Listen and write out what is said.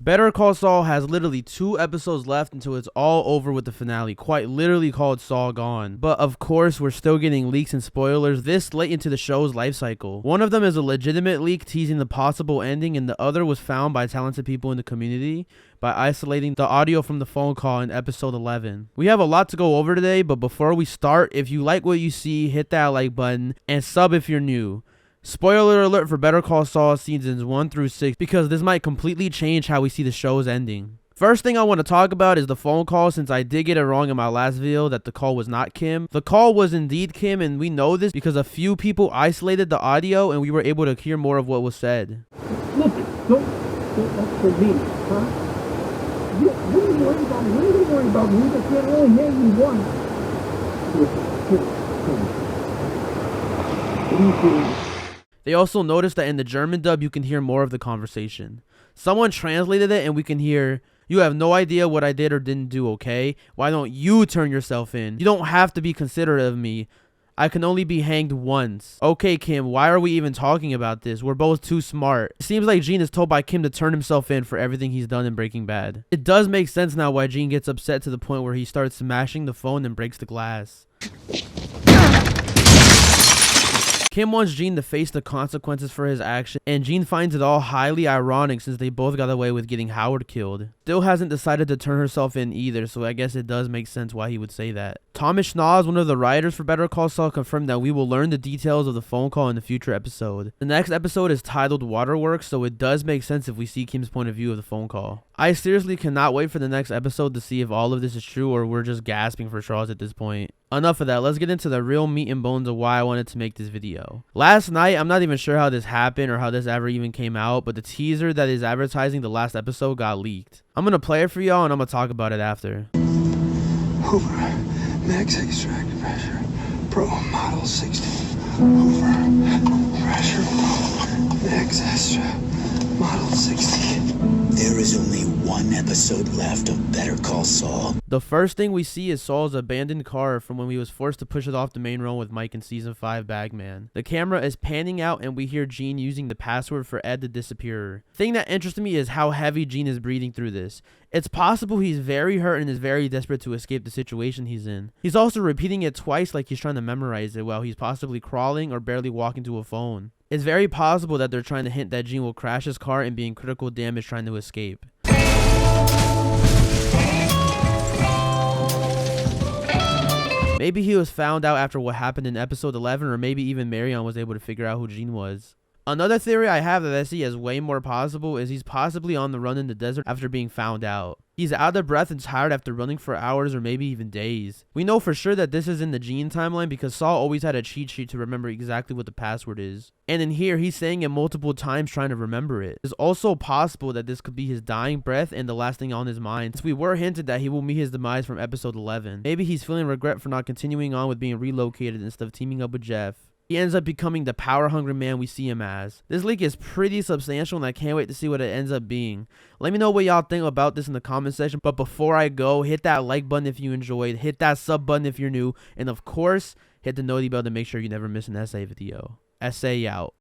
Better Call Saul has literally 2 episodes left until it's all over with the finale, quite literally called Saul Gone. But of course, we're still getting leaks and spoilers this late into the show's life cycle. One of them is a legitimate leak teasing the possible ending, and the other was found by talented people in the community by isolating the audio from the phone call in episode 11. We have a lot to go over today, but before we start, if you like what you see, hit that like button and sub if you're new. Spoiler alert for Better Call Saul seasons 1 through 6, because this might completely change how we see the show's ending. First thing I want to talk about is the phone call, since I did get it wrong in my last video that the call was not Kim. The call was indeed Kim, and we know this because a few people isolated the audio and we were able to hear more of what was said. Look, don't ask for me, huh? What are you worried about? What are you worried about me? I can't only hear you once. What are you doing? They also noticed that in the German dub, you can hear more of the conversation. Someone translated it and we can hear, "You have no idea what I did or didn't do, okay? Why don't you turn yourself in? You don't have to be considerate of me. I can only be hanged once. Okay, Kim, why are we even talking about this? We're both too smart." It seems like Gene is told by Kim to turn himself in for everything he's done in Breaking Bad. It does make sense now why Gene gets upset to the point where he starts smashing the phone and breaks the glass. Kim wants Gene to face the consequences for his action, and Gene finds it all highly ironic since they both got away with getting Howard killed. Still hasn't decided to turn herself in either, so I guess it does make sense why he would say that. Thomas Schnauz, one of the writers for Better Call Saul, confirmed that we will learn the details of the phone call in the future episode. The next episode is titled Waterworks, so it does make sense if we see Kim's point of view of the phone call. I seriously cannot wait for the next episode to see if all of this is true or we're just gasping for straws at this point. Enough of that, let's get into the real meat and bones of why I wanted to make this video. Last night, I'm not even sure how this happened or how this ever even came out, but the teaser that is advertising the last episode got leaked. I'm gonna play it for y'all and I'm gonna talk about it after. Hoover, max extract pressure, Pro Model 60. Hoover, pressure Pro, max extra, Model 60. There is only one episode left of Better Call Saul. The first thing we see is Saul's abandoned car from when he was forced to push it off the main road with Mike in season 5 Bagman. The camera is panning out and we hear Gene using the password for Ed the Disappearer. The thing that interests me is how heavy Gene is breathing through this. It's possible he's very hurt and is very desperate to escape the situation he's in. He's also repeating it twice like he's trying to memorize it while he's possibly crawling or barely walking to a phone. It's very possible that they're trying to hint that Gene will crash his car and be in critical damage trying to escape. Maybe he was found out after what happened in episode 11, or maybe even Marion was able to figure out who Gene was. Another theory I have that I see as way more possible is he's possibly on the run in the desert after being found out. He's out of breath and tired after running for hours or maybe even days. We know for sure that this is in the Gene timeline because Saul always had a cheat sheet to remember exactly what the password is. And in here, he's saying it multiple times trying to remember it. It's also possible that this could be his dying breath and the last thing on his mind, since we were hinted that he will meet his demise from episode 11. Maybe he's feeling regret for not continuing on with being relocated instead of teaming up with Jeff. He ends up becoming the power-hungry man we see him as. This leak is pretty substantial and I can't wait to see what it ends up being. Let me know what y'all think about this in the comment section, but before I go, hit that like button if you enjoyed, hit that sub button if you're new, and of course, hit the noti bell to make sure you never miss an essay video. Essay out.